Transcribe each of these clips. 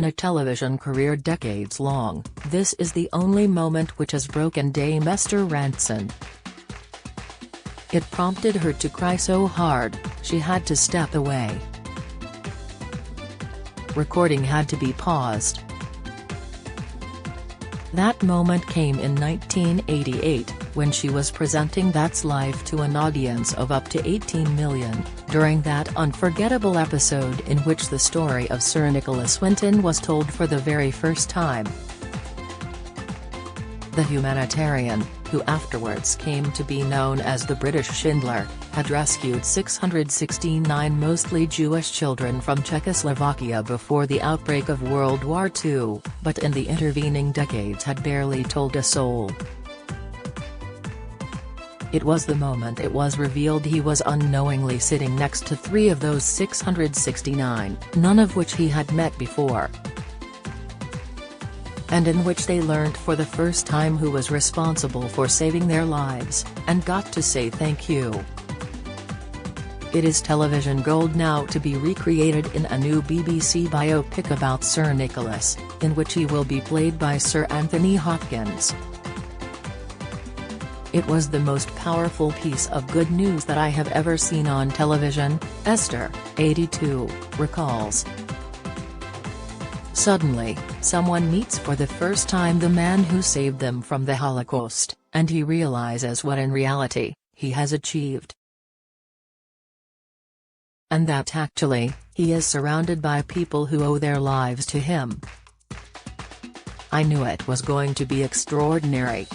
in a television career decades-long, this is the only moment which has broken Dame Esther Rantzen. It prompted her to cry so hard, she had to step away. Recording had to be paused. That moment came in 1988, when she was presenting That's Life to an audience of up to 18 million, during that unforgettable episode in which the story of Sir Nicholas Winton was told for the very first time. The humanitarian, who afterwards came to be known as the British Schindler, had rescued 669 mostly Jewish children from Czechoslovakia before the outbreak of World War II, but in the intervening decades had barely told a soul. It was the moment it was revealed he was unknowingly sitting next to 3 of those 669, none of which he had met before, and in which they learnt for the first time who was responsible for saving their lives, and got to say thank you. It is television gold now to be recreated in a new BBC biopic about Sir Nicholas, in which he will be played by Sir Anthony Hopkins. It was the most powerful piece of good news that I have ever seen on television, Esther, 82, recalls. Suddenly, someone meets for the first time the man who saved them from the Holocaust, and he realizes what in reality, he has achieved. And that actually, he is surrounded by people who owe their lives to him. I knew it was going to be extraordinary.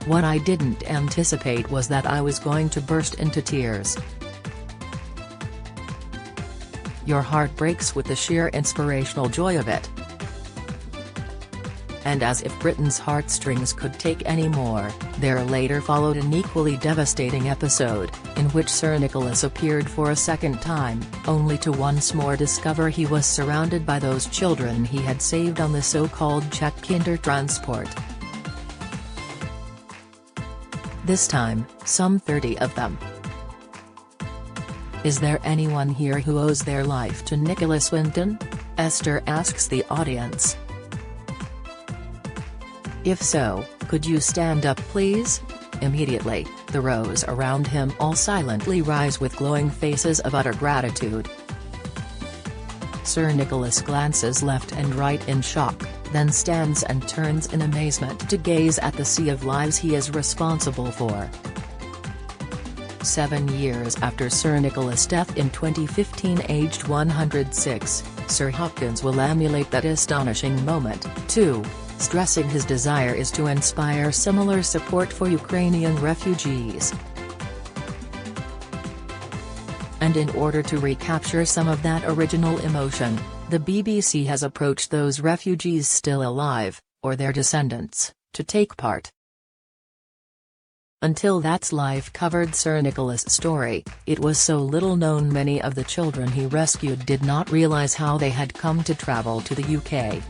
What I didn't anticipate was that I was going to burst into tears. Your heart breaks with the sheer inspirational joy of it. And as if Britain's heartstrings could take any more, there later followed an equally devastating episode, in which Sir Nicholas appeared for a second time, only to once more discover he was surrounded by those children he had saved on the so-called Czech Kindertransport. This time, some 30 of them. Is there anyone here who owes their life to Nicholas Winton? Esther asks the audience. If so, could you stand up please? Immediately, the rows around him all silently rise with glowing faces of utter gratitude. Sir Nicholas glances left and right in shock, then stands and turns in amazement to gaze at the sea of lives he is responsible for. 7 years after Sir Nicholas' death in 2015 aged 106, Sir Hopkins will emulate that astonishing moment, too, stressing his desire is to inspire similar support for Ukrainian refugees. And in order to recapture some of that original emotion, the BBC has approached those refugees still alive, or their descendants, to take part. Until That's Life covered Sir Nicholas' story, it was so little known many of the children he rescued did not realise how they had come to travel to the UK.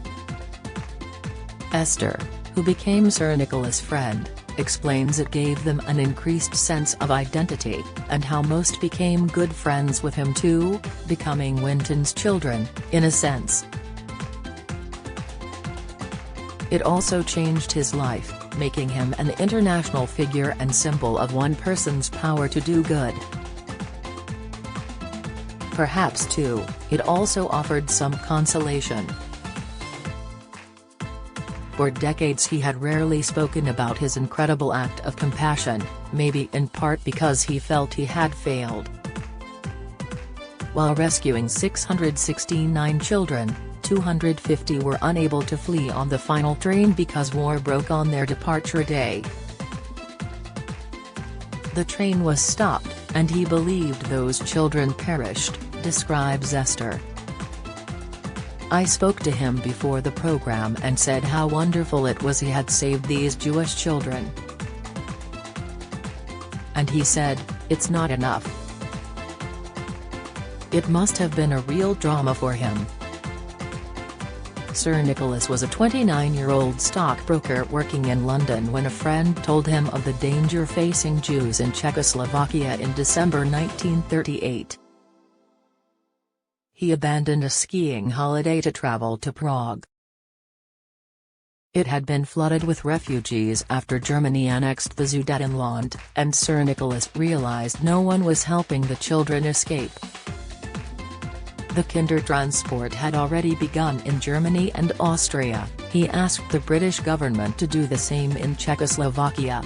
Esther, who became Sir Nicholas' friend, explains it gave them an increased sense of identity, and how most became good friends with him too, becoming Winton's children, in a sense. It also changed his life, making him an international figure and symbol of one person's power to do good. Perhaps too, it also offered some consolation. For decades he had rarely spoken about his incredible act of compassion, maybe in part because he felt he had failed. While rescuing 669 children, 250 were unable to flee on the final train because war broke on their departure day. The train was stopped, and he believed those children perished, describes Esther. I spoke to him before the program and said how wonderful it was he had saved these Jewish children. And he said, it's not enough. It must have been a real drama for him. Sir Nicholas was a 29-year-old stockbroker working in London when a friend told him of the danger facing Jews in Czechoslovakia in December 1938. he abandoned a skiing holiday to travel to Prague. It had been flooded with refugees after Germany annexed the Sudetenland, and Sir Nicholas realized no one was helping the children escape. The Kindertransport had already begun in Germany and Austria. He asked the British government to do the same in Czechoslovakia.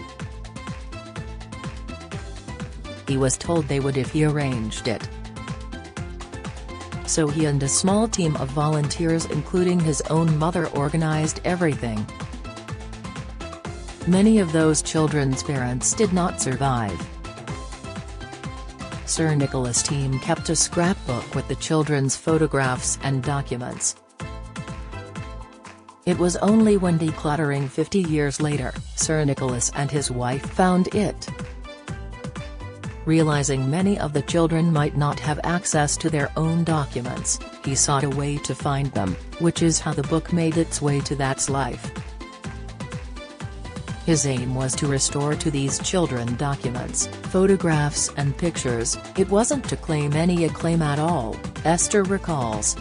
He was told they would if he arranged it. So he and a small team of volunteers including his own mother organized everything. Many of those children's parents did not survive. Sir Nicholas' team kept a scrapbook with the children's photographs and documents. It was only when decluttering 50 years later, Sir Nicholas and his wife found it. Realizing many of the children might not have access to their own documents, he sought a way to find them, which is how the book made its way to That's Life. His aim was to restore to these children documents, photographs and pictures. It wasn't to claim any acclaim at all, Esther recalls.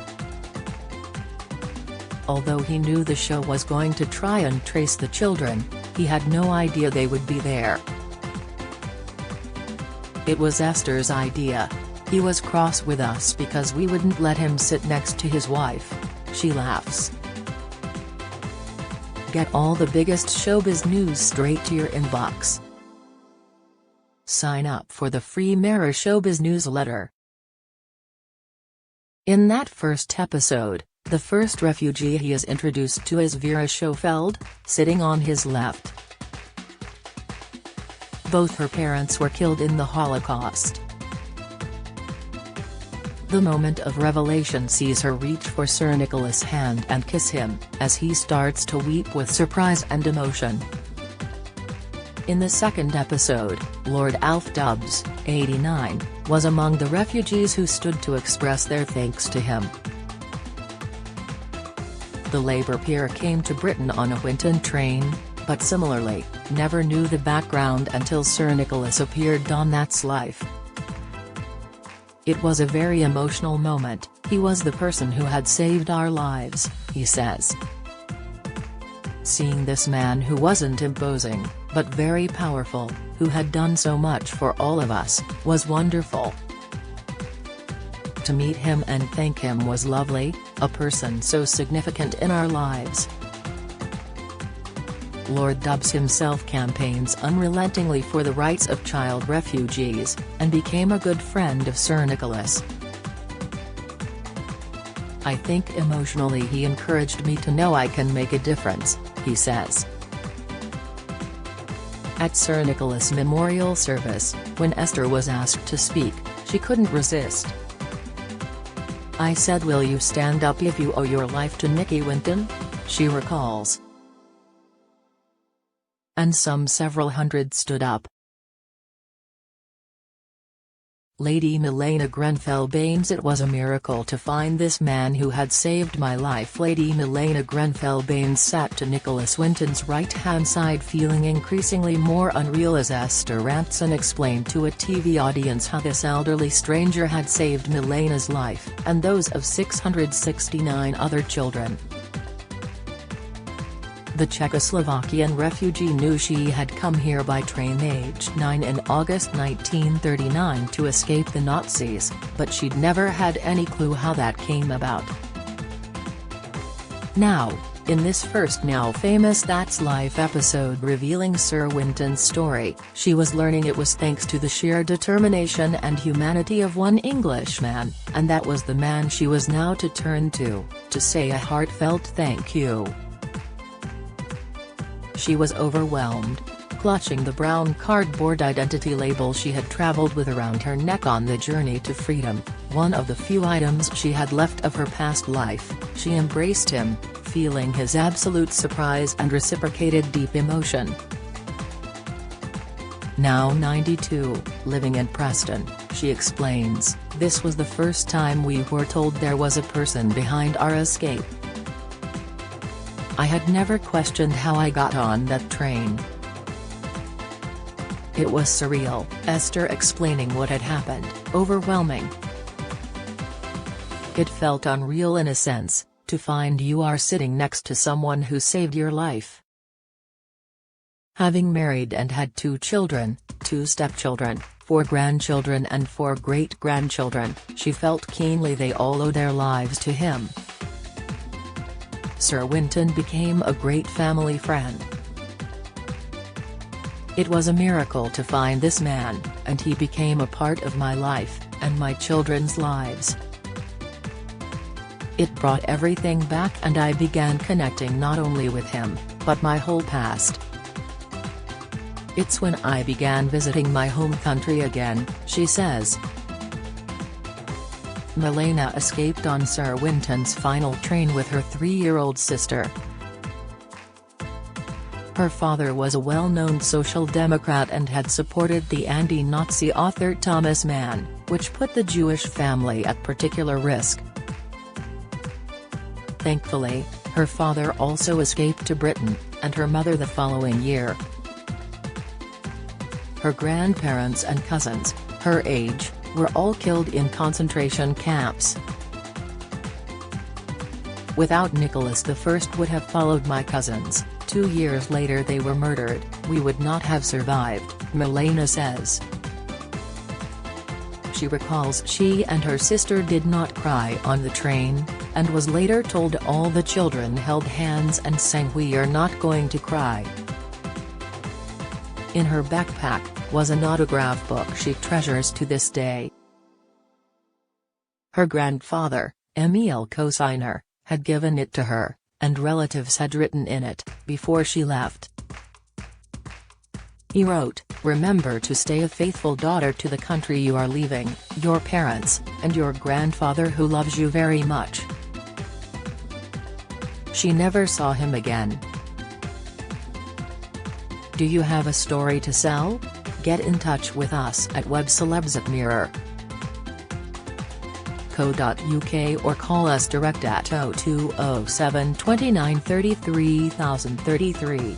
Although he knew the show was going to try and trace the children, he had no idea they would be there. It was Esther's idea. He was cross with us because we wouldn't let him sit next to his wife. She laughs. Get all the biggest showbiz news straight to your inbox. Sign up for the free Mirror Showbiz newsletter. In that first episode, the first refugee he is introduced to is Vera Schofeld, sitting on his left. Both her parents were killed in the Holocaust. The moment of revelation sees her reach for Sir Nicholas' hand and kiss him, as he starts to weep with surprise and emotion. In the second episode, Lord Alf Dubs, 89, was among the refugees who stood to express their thanks to him. The Labour peer came to Britain on a Winton train, but similarly, never knew the background until Sir Nicholas appeared on That's Life. It was a very emotional moment. He was the person who had saved our lives, he says. Seeing this man who wasn't imposing, but very powerful, who had done so much for all of us, was wonderful. To meet him and thank him was lovely, a person so significant in our lives. Lord Dubs himself campaigns unrelentingly for the rights of child refugees, and became a good friend of Sir Nicholas. I think emotionally he encouraged me to know I can make a difference, he says. At Sir Nicholas' memorial service, when Esther was asked to speak, she couldn't resist. I said, "Will you stand up if you owe your life to Nicky Winton?" she recalls. And several hundred stood up. Lady Milena Grenfell-Baines: It was a miracle to find this man who had saved my life. Lady Milena Grenfell-Baines sat to Nicholas Winton's right-hand side, feeling increasingly more unreal as Esther Rantzen explained to a TV audience how this elderly stranger had saved Milena's life and those of 669 other children. The Czechoslovakian refugee knew she had come here by train aged 9 in August 1939 to escape the Nazis, but she'd never had any clue how that came about. Now, in this first now famous That's Life episode revealing Sir Winton's story, she was learning it was thanks to the sheer determination and humanity of one Englishman, and that was the man she was now to turn to say a heartfelt thank you. She was overwhelmed, clutching the brown cardboard identity label she had traveled with around her neck on the journey to freedom, one of the few items she had left of her past life. She embraced him, feeling his absolute surprise and reciprocated deep emotion. Now 92, living in Preston, she explains, "This was the first time we were told there was a person behind our escape. I had never questioned how I got on that train. It was surreal," Esther explaining what had happened, "overwhelming. It felt unreal in a sense, to find you are sitting next to someone who saved your life. Having married and had 2 children, 2 stepchildren, 4 grandchildren and 4 great-grandchildren, she felt keenly they all owe their lives to him. Sir Winton became a great family friend. It was a miracle to find this man, and he became a part of my life, and my children's lives. It brought everything back and I began connecting not only with him, but my whole past. It's when I began visiting my home country again, she says. Milena escaped on Sir Winton's final train with her 3-year-old sister. Her father was a well-known Social Democrat and had supported the anti-Nazi author Thomas Mann, which put the Jewish family at particular risk. Thankfully, her father also escaped to Britain, and her mother the following year. Her grandparents and cousins, her age, were all killed in concentration camps. Without Nicholas I would have followed my cousins, 2 years later they were murdered, we would not have survived, Milena says. She recalls she and her sister did not cry on the train, and was later told all the children held hands and sang "We are not going to cry." In her backpack, was an autograph book she treasures to this day. Her grandfather, Emil Cosiner, had given it to her, and relatives had written in it, before she left. He wrote, "Remember to stay a faithful daughter to the country you are leaving, your parents, and your grandfather who loves you very much." She never saw him again. Do you have a story to sell? Get in touch with us at webcelebs@mirror.co.uk or call us direct at 0207 29 33 033.